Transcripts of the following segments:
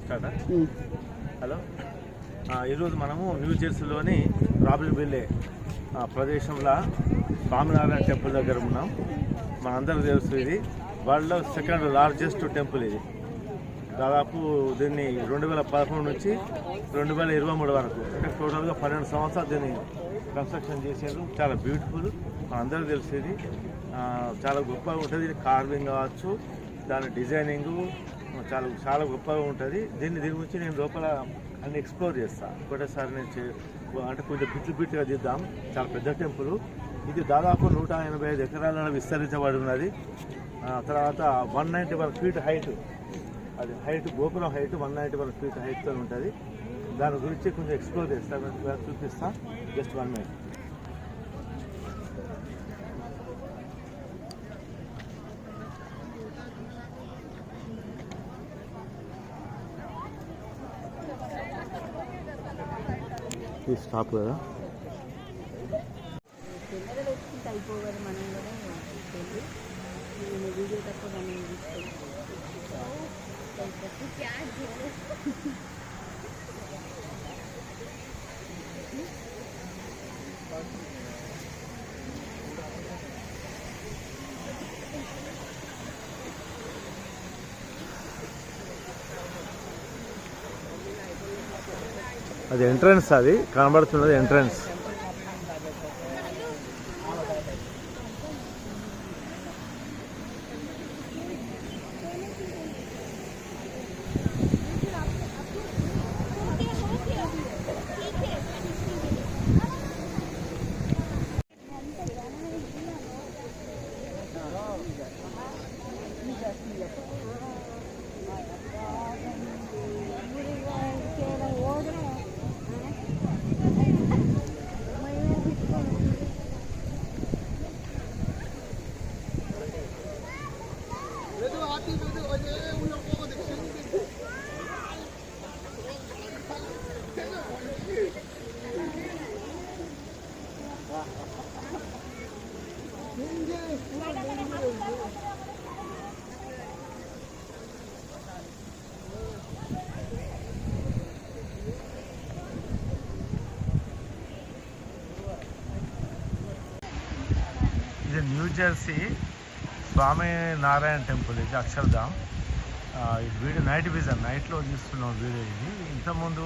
Hello, ఈరోజు మనము new జెర్సీలోని రాబిల్విల్లే ప్రదేశంలో స్వామినారాయణ టెంపుల్ దగ్గర ఉన్నాం. మనందరికీ తెలుసు, ఇది వరల్డ్లో సెకండ్ లార్జెస్ట్ టెంపుల్. ఇది దాదాపు దీన్ని 2011 నుంచి 2023 వరకు, అంటే టోటల్గా 12 సంవత్సరాలు దీన్ని కన్స్ట్రక్షన్ చేశారు. చాలా బ్యూటిఫుల్, మనందరికీ తెలుసు. ఇది చాలా గొప్పగా ఉంటుంది. ఇది కార్వింగ్ కావచ్చు, దాని డిజైనింగు చాలా చాలా గొప్పగా ఉంటుంది. దీని గురించి నేను లోపల అన్ని ఎక్స్ప్లోర్ చేస్తాను. ఒకటేసారి నేను అంటే కొంచెం బిట్లుగా దిద్దాం. చాలా పెద్ద టెంపుల్ ఇది. దాదాపు 185 ఎకరాలలో విస్తరించబడి ఉన్నది. తర్వాత 191 ఫీట్ హైట్, అది హైట్, గోపురం హైట్ 191 ఫీట్ హైట్తో ఉంటుంది. దాని గురించి కొంచెం ఎక్స్ప్లోర్ చేస్తాను, చూపిస్తాను. Just 1 minute. స్టాప్ కదా, అయిపోవాలి. మనం కూడా వీడియో తక్కువ అది ఎంట్రన్స్, అది కనబడుతున్నది ఎంట్రన్స్. ఇది న్యూ జెర్సీ స్వామినారాయణ టెంపుల్. ఇది అక్షర్ధామ్. ఇది వీడియో నైట్ విజన్, నైట్లో తీస్తున్నాం వీడియో. ఇది ఇంతకుముందు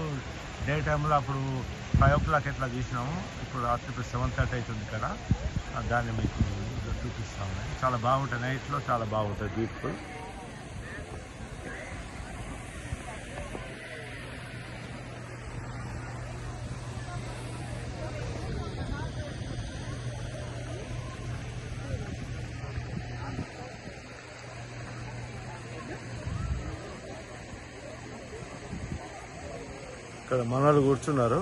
డే టైంలో అప్పుడు 5 o'clock ఎట్లా తీసినాము. ఇప్పుడు రాత్రి 7:30 అవుతుంది ఇక్కడ. దాన్ని మీకు చూపిస్తాము. చాలా బాగుంటుంది, నైట్లో చాలా బాగుంటుంది, బ్యూటిఫుల్. ఇక్కడ మనోళ్ళు కూర్చున్నారు.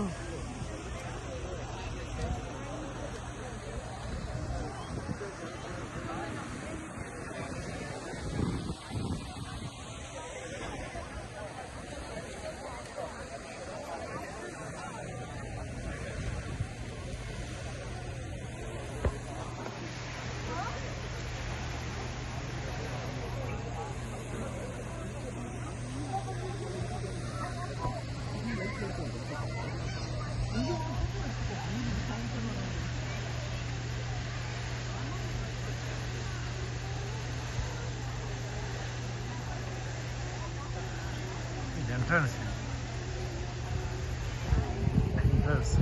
ఎంట్రన్స్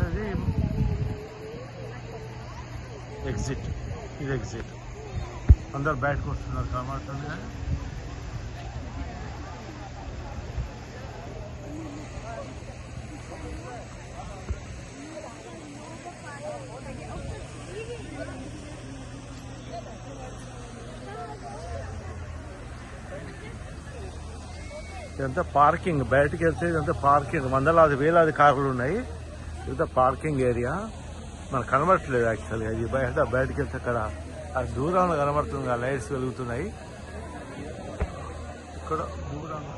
అది ఎగ్జిట్. ఇది ఎగ్జిట్. అందరు బయటకు వస్తున్నారు కనబడుతుంది. ఇదంతా పార్కింగ్. బయటకు వెళ్తే ఇదంతా పార్కింగ్. వందలాది వేలాది కార్లు ఉన్నాయి. ఇదంతా పార్కింగ్ ఏరియా. మనకు కనబడట్లేదు యాక్చువల్గా. ఇది బయటకు వెళ్తే అక్కడ దూరంలో కనబడుతుంది, ఆ లైట్స్ వెలుగుతున్నాయి ఇక్కడ దూరంగా.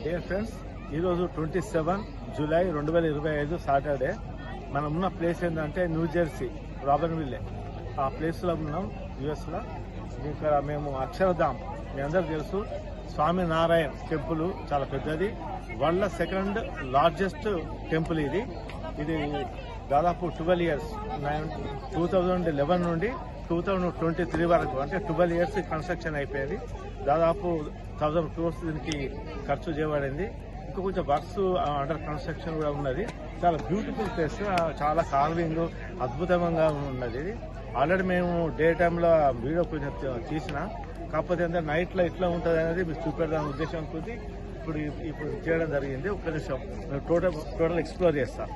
డియర్ ఫ్రెండ్స్, ఈరోజు 27 జూలై 2025 సాటర్డే. మనం ఉన్న ప్లేస్ ఏంటంటే న్యూ జెర్సీ రాబర్విల్లే. ఆ ప్లేస్లో ఉన్నాం, యుఎస్లో. ఇక్కడ మేము అక్షరధామ్, మీ అందరూ తెలుసు, స్వామినారాయణ టెంపుల్ చాలా పెద్దది, వరల్డ్ సెకండ్ లార్జెస్ట్ టెంపుల్ ఇది. ఇది దాదాపు 12 ఇయర్స్, 2011 నుండి 2023 వరకు, అంటే 12 ఇయర్స్ కన్స్ట్రక్షన్ అయిపోయింది. దాదాపు 1000 crores దీనికి ఖర్చు చేయబడింది. ఇంకా కొంచెం వర్క్స్ అండర్ కన్స్ట్రక్షన్ కూడా ఉన్నది. చాలా బ్యూటిఫుల్ ప్లేస్, చాలా కార్వింగ్ అద్భుతంగా ఉన్నది. ఇది ఆల్రెడీ మేము డే టైంలో వీడియో కొంచెం తీసిన, కాకపోతే అంటే నైట్లో ఇట్లా ఉంటుంది అనేది మీకు చూపెడదాని ఉద్దేశం కొద్ది ఇప్పుడు చేయడం జరిగింది. ఒక్క నిమిషం టోటల్ ఎక్స్ప్లోర్ చేస్తాం.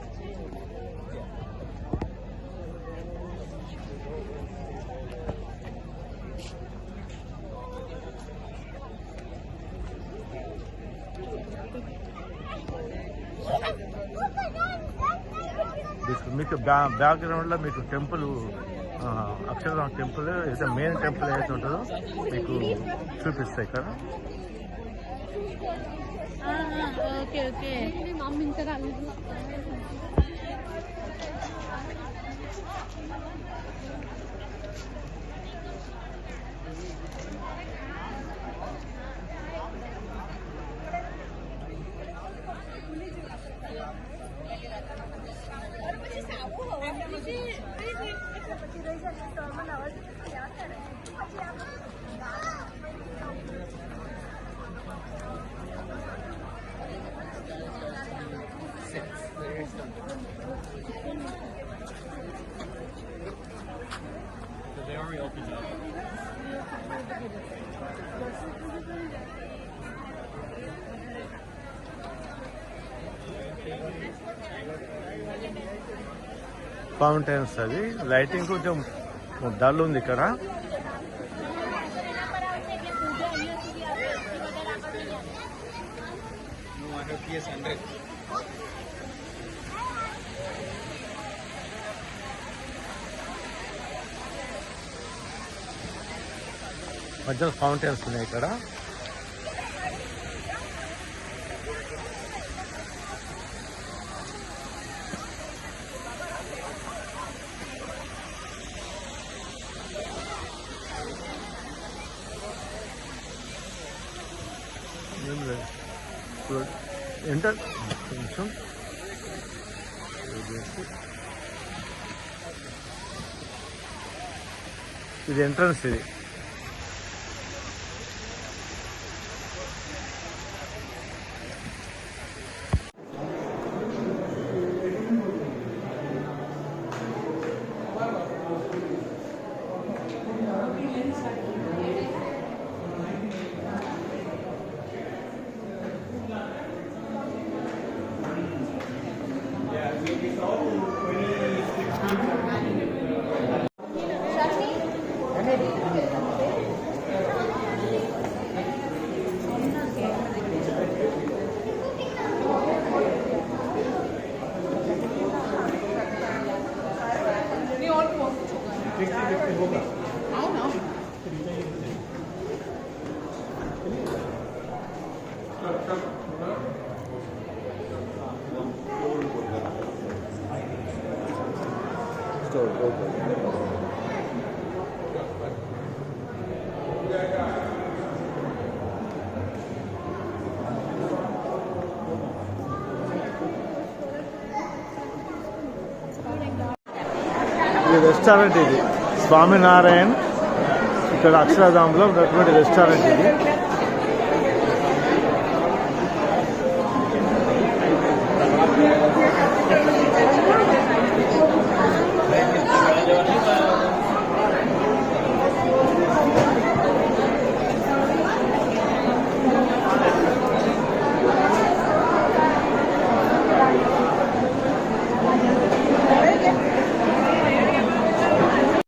మీకు బ్యాక్గ్రౌండ్ లో మీకు టెంపుల్, అక్షరధామ టెంపుల్ ఏదైతే మెయిన్ టెంపుల్ ఏదైతే ఉంటుందో మీకు చూపిస్తాయి ఇక్కడ. ఫౌంటైన్స్, అది లైటింగ్ కొంచెం డల్ ఉంది ఇక్కడ. మధ్యలో ఫౌంటైన్స్ ఉన్నాయి ఇక్కడ. ఎంటర్ కొంచెం ఇది ఎంట్రన్స్. ఇది రెస్టారెంట్, ఇది స్వామినారాయణ ఇక్కడ అక్షరధాంలో ఉన్నటువంటి రెస్టారెంట్ ఇది.